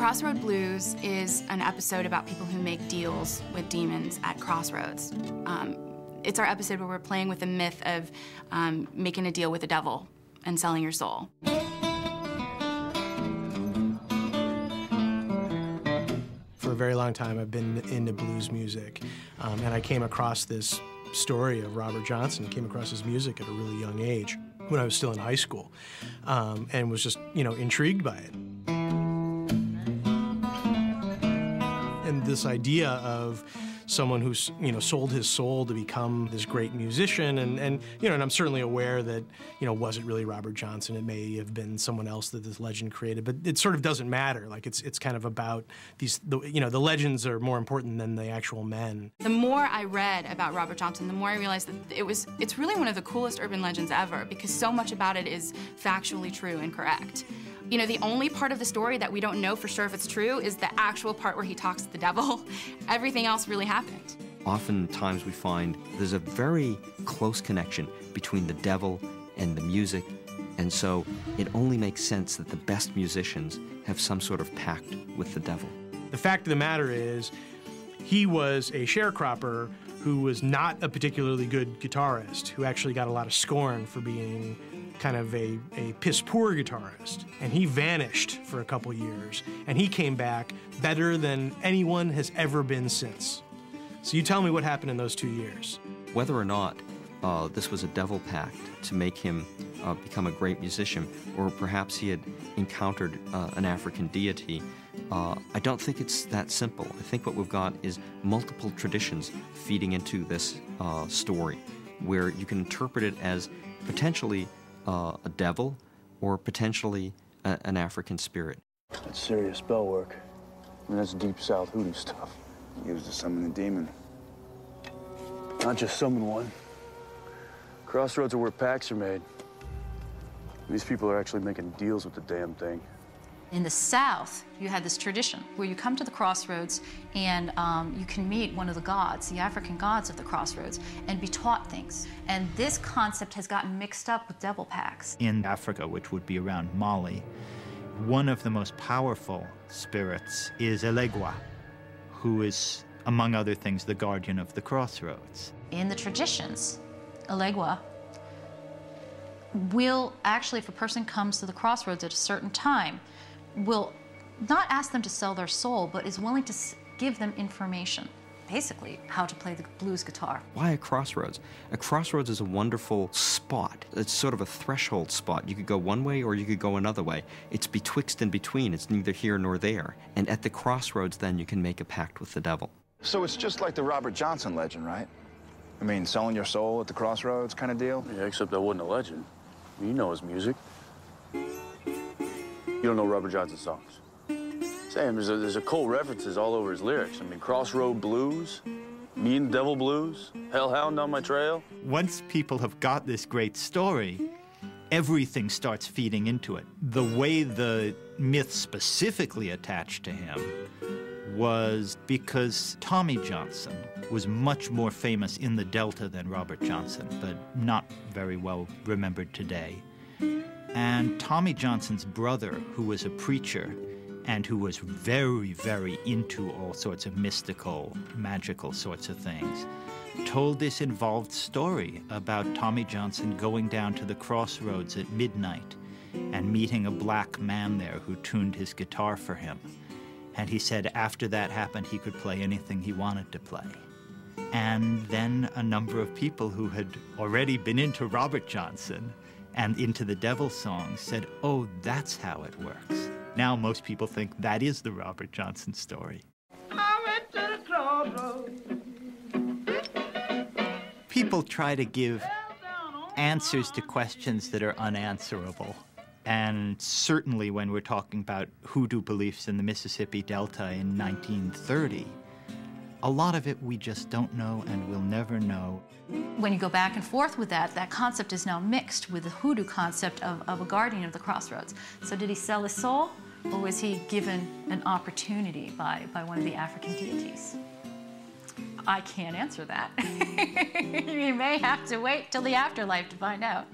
Crossroad Blues is an episode about people who make deals with demons at crossroads. It's our episode where we're playing with the myth of making a deal with the devil and selling your soul. For a very long time, I've been into blues music, and I came across this story of Robert Johnson, came across his music at a really young age when I was still in high school, and was just, intrigued by it. And this idea of someone who's, sold his soul to become this great musician, and I'm certainly aware that, wasn't really Robert Johnson. It may have been someone else that this legend created, but it sort of doesn't matter. Like, it's kind of about the legends are more important than the actual men. The more I read about Robert Johnson, the more I realized that it's really one of the coolest urban legends ever, because so much about it is factually true and correct. The only part of the story that we don't know for sure if it's true is the actual part where he talks to the devil. Everything else really happened. Oftentimes we find there's a very close connection between the devil and the music, and so it only makes sense that the best musicians have some sort of pact with the devil. The fact of the matter is, he was a sharecropper who was not a particularly good guitarist, who actually got a lot of scorn for being kind of a piss-poor guitarist. And he vanished for a couple years, and he came back better than anyone has ever been since. So you tell me what happened in those 2 years. Whether or not this was a devil pact to make him become a great musician, or perhaps he had encountered an African deity, I don't think it's that simple. I think what we've got is multiple traditions feeding into this story, where you can interpret it as potentially a devil or potentially an African spirit. That's serious spell work. I mean, that's deep South hoodoo stuff. Used to summon a demon. Not just summon one. Crossroads are where pacts are made. These people are actually making deals with the damn thing. In the South, you had this tradition where you come to the crossroads and you can meet one of the gods, the African gods of the crossroads, and be taught things. And this concept has gotten mixed up with devil pacts. In Africa, which would be around Mali, one of the most powerful spirits is Elegua, who is, among other things, the guardian of the crossroads. In the traditions, Elegua will actually, if a person comes to the crossroads at a certain time, will not ask them to sell their soul, but is willing to give them information, basically how to play the blues guitar. Why a crossroads? A crossroads is a wonderful spot. It's sort of a threshold spot. You could go one way or you could go another way. It's betwixt and between. It's neither here nor there. And at the crossroads, then, you can make a pact with the devil. So it's just like the Robert Johnson legend, right? I mean, selling your soul at the crossroads kind of deal? Yeah, except that wasn't a legend. You know his music. You don't know Robert Johnson's songs. Sam, there's occult references all over his lyrics. I mean, Crossroad Blues, Me and the Devil Blues, Hellhound on My Trail. Once people have got this great story, everything starts feeding into it. The way the myth specifically attached to him was because Tommy Johnson was much more famous in the Delta than Robert Johnson, but not very well remembered today. And Tommy Johnson's brother, who was a preacher and who was very, very into all sorts of mystical, magical sorts of things, told this involved story about Tommy Johnson going down to the crossroads at midnight and meeting a black man there who tuned his guitar for him. And he said after that happened, he could play anything he wanted to play. And then a number of people who had already been into Robert Johnson and into the devil songs said, oh, that's how it works. Now most people think that is the Robert Johnson story. I went to the crossroads. People try to give answers to questions that are unanswerable. And certainly when we're talking about hoodoo beliefs in the Mississippi Delta in 1930, a lot of it we just don't know and we'll never know. When you go back and forth with that, that concept is now mixed with the hoodoo concept of a guardian of the crossroads. So did he sell his soul, or was he given an opportunity by one of the African deities? I can't answer that. You may have to wait till the afterlife to find out.